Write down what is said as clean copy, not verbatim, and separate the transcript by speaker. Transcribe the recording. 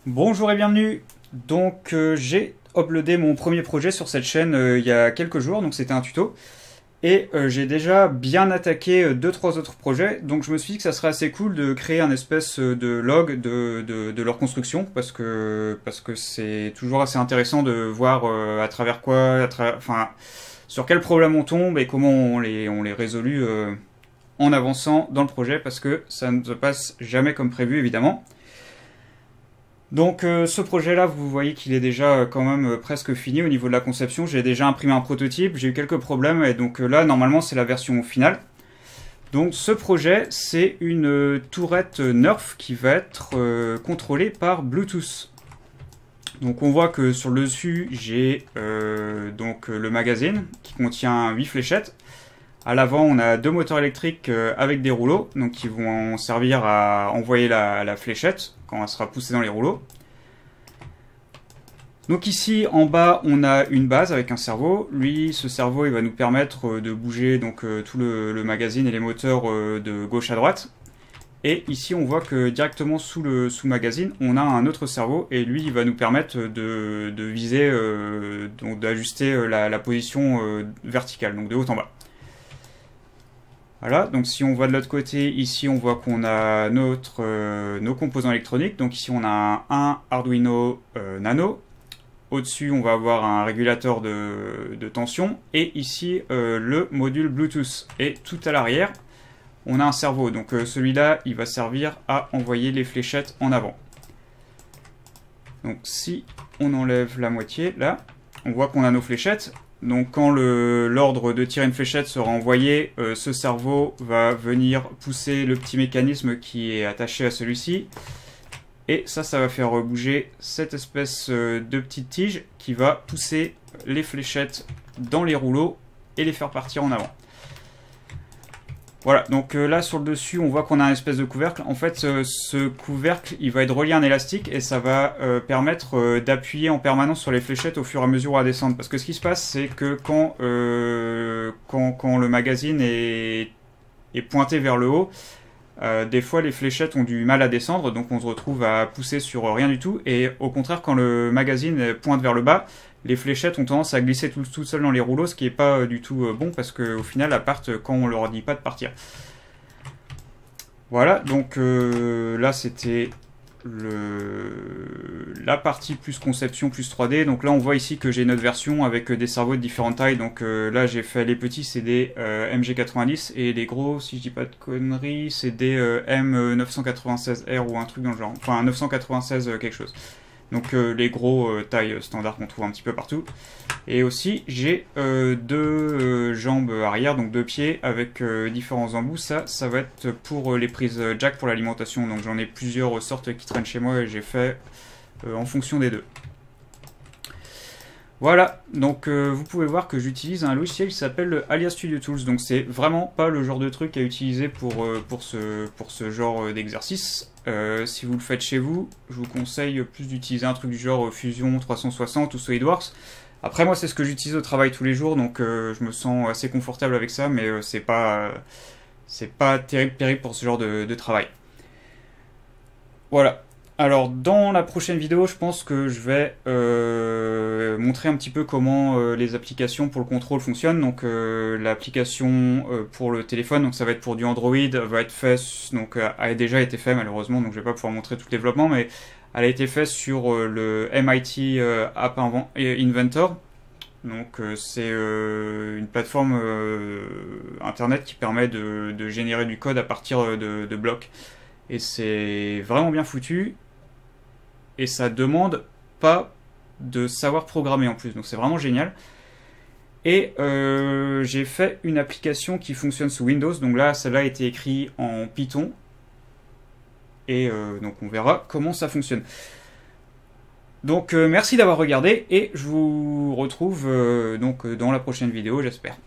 Speaker 1: Bonjour et bienvenue. Donc j'ai uploadé mon premier projet sur cette chaîne il y a quelques jours, donc c'était un tuto. Et j'ai déjà bien attaqué deux trois autres projets, donc je me suis dit que ça serait assez cool de créer un espèce de log de leur construction, parce que c'est toujours assez intéressant de voir à travers quoi, enfin, sur quels problèmes on tombe et comment on les résolue en avançant dans le projet, parce que ça ne se passe jamais comme prévu évidemment. Donc ce projet-là, vous voyez qu'il est déjà quand même presque fini au niveau de la conception. J'ai déjà imprimé un prototype, j'ai eu quelques problèmes, et donc là, normalement, c'est la version finale. Donc ce projet, c'est une tourette Nerf qui va être contrôlée par Bluetooth. Donc on voit que sur le dessus, j'ai donc le magazine qui contient 8 fléchettes. À l'avant, on a deux moteurs électriques avec des rouleaux, donc qui vont servir à envoyer la fléchette quand elle sera poussée dans les rouleaux. Donc ici, en bas, on a une base avec un cerveau. Lui, ce cerveau, il va nous permettre de bouger donc tout le magazine et les moteurs de gauche à droite. Et ici, on voit que directement sous le magazine, on a un autre cerveau, et lui, il va nous permettre de viser, donc d'ajuster la position verticale, donc de haut en bas. Voilà, donc si on voit de l'autre côté, ici on voit qu'on a nos composants électroniques. Donc ici on a un Arduino Nano. Au-dessus on va avoir un régulateur de tension. Et ici le module Bluetooth. Et tout à l'arrière, on a un cerveau. Donc celui-là, il va servir à envoyer les fléchettes en avant. Donc si on enlève la moitié, là, on voit qu'on a nos fléchettes. Donc quand l'ordre de tirer une fléchette sera envoyé, ce cerveau va venir pousser le petit mécanisme qui est attaché à celui-ci. Et ça va faire bouger cette espèce de petite tige qui va pousser les fléchettes dans les rouleaux et les faire partir en avant. Voilà, donc là sur le dessus, on voit qu'on a un espèce de couvercle. En fait, ce couvercle, il va être relié à un élastique, et ça va permettre d'appuyer en permanence sur les fléchettes au fur et à mesure à descendre. Parce que ce qui se passe, c'est que quand le magazine est pointé vers le haut, des fois les fléchettes ont du mal à descendre, donc on se retrouve à pousser sur rien du tout. Et au contraire, quand le magazine pointe vers le bas, les fléchettes ont tendance à glisser tout seul dans les rouleaux, ce qui n'est pas du tout bon, parce qu'au final, elles partent quand on leur dit pas de partir. Voilà, donc là c'était la partie plus conception, plus 3D. Donc là on voit ici que j'ai une autre version avec des cerveaux de différentes tailles. Donc là j'ai fait les petits, c'est des MG90, et les gros, si je dis pas de conneries, c'est des M996R ou un truc dans le genre. Enfin 996 quelque chose. Donc les gros tailles standards qu'on trouve un petit peu partout. Et aussi j'ai deux jambes arrière, donc deux pieds avec différents embouts. Ça va être pour les prises jack pour l'alimentation. Donc j'en ai plusieurs sortes qui traînent chez moi, et j'ai fait en fonction des deux. Voilà, donc vous pouvez voir que j'utilise un logiciel qui s'appelle Alia Studio Tools. Donc c'est vraiment pas le genre de truc à utiliser pour ce genre d'exercice. Si vous le faites chez vous, je vous conseille plus d'utiliser un truc du genre Fusion 360 ou SolidWorks. Après moi c'est ce que j'utilise au travail tous les jours, donc je me sens assez confortable avec ça, mais c'est pas terrible pour ce genre de travail. Voilà. Alors dans la prochaine vidéo, je pense que je vais montrer un petit peu comment les applications pour le contrôle fonctionnent. Donc l'application pour le téléphone, donc ça va être pour du Android, va être fait, donc a déjà été fait malheureusement, donc je vais pas pouvoir montrer tout le développement, mais elle a été faite sur le MIT App Inventor. Donc c'est une plateforme internet qui permet de générer du code à partir de blocs. Et c'est vraiment bien foutu. Et ça demande pas de savoir programmer en plus, donc c'est vraiment génial. Et j'ai fait une application qui fonctionne sous Windows, donc là celle-là a été écrite en Python, et donc on verra comment ça fonctionne. Donc merci d'avoir regardé, et je vous retrouve donc dans la prochaine vidéo, j'espère.